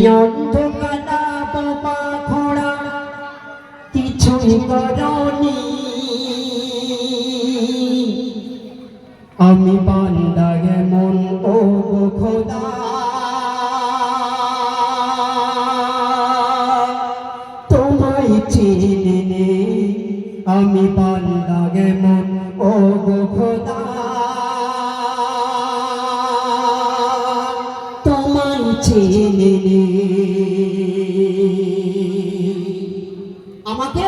অন্ধকারা বাবা খোড়া কিছুই করনি, আমি বান্দা এমন ও খোদা তোমায় চিনি, আমি বান্দা এমন ও খোদা তোমায় চিনি। আমাকে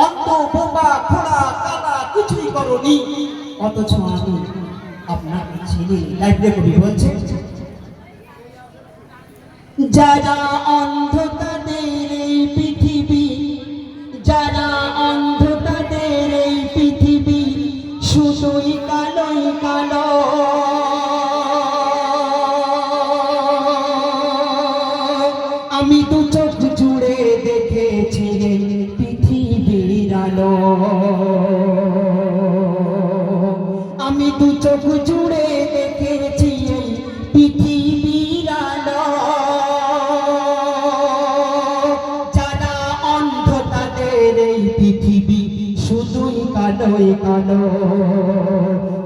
অন্ধ বোবা খোড়া কালা কিছুই করনি, অথচ আমি আপনাকে চিনি। লাইব্রেরি কবি বলছে, যারা অন্ধ তাদের এই পৃথিবী, যারা অন্ধ তাদের এই পৃথিবী শুধুই কালোই কালো। আমি দু চোখ জুড়ে দেখেছি পৃথিবীর আলো, আমি দু চোখ জুড়ে দেখেছি পৃথিবীর আলো। যারা অন্ধ তাদের এই পৃথিবী শুধুই কালোই কালো।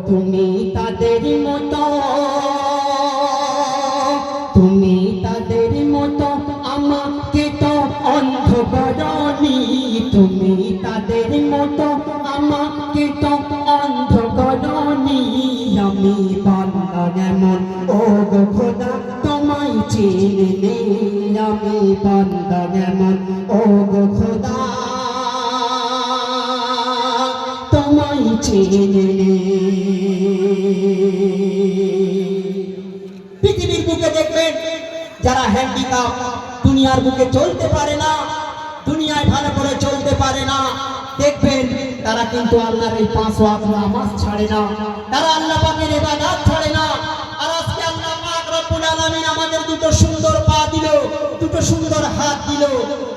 তুমি তাদের মতো, তুমি তাদের মতো আমাকে তো অন্ধ করনি, তুমি তাদের মতো আমাকে তো অন্ধ করনি। আমি বান্দা এমন ও খোদা তোমায় চিনি, আমি বান্দা এমন ও খোদা তোমায় চিনি। পৃথিবীর বুকে দেখবেন যারা হ্যান্ডিক্যাপ, দুনিয়ার বুকে চলতে পারে না, দুনিয়ায় ভালো করে চলতে পারে না, দেখবেন তারা কিন্তু আল্লাহর এই 5 ওয়াক্ত নামাজ ছাড়ে না, তারা আল্লাহ পাকের ইবাদত ছাড়ে না। আর আজকে আল্লাহ পাক রব্বুল আলামিন আমাদের দুটো সুন্দর পা দিল, দুটো সুন্দর হাত দিল,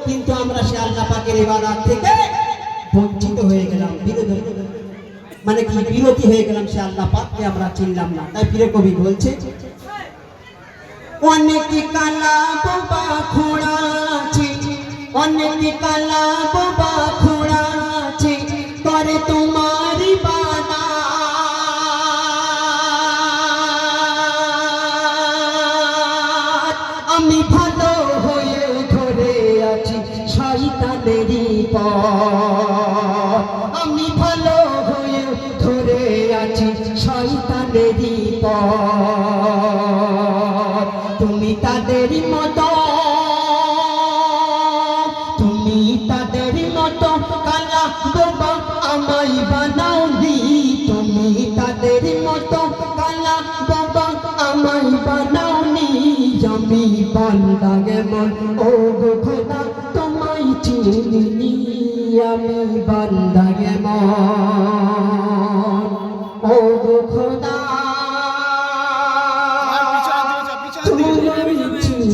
কিন্তু আমরা সেই আল্লাহ পাকের ইবাদত থেকে বঞ্চিত হয়ে গেলাম, মানে কি বিরতি হয়ে গেলাম, সে আল্লাহ পাককে আমরা চিনলাম না। তাই প্রিয় কবি বলছে, অনেক কালা বাবা খোড়া আছে, অনেক কালা বাবা খোড়া আছে, করে তোমার ইবাদত। আমি ভালো হয়ে ধরে আছি শয়তানেরই পথ, আমি ভালো হয়ে ধরে আছি শয়তানেরই পথ। তুমি তাদের মতো, তুমি তাদের মতো কালা বোবা আমায় বানাওনি, তুমি তাদের মতো কালা বোবা আমায় বানাওনি। আমি বান্দা এমন ও খোদা তোমায় চিনি, আমি বান্দা এমন।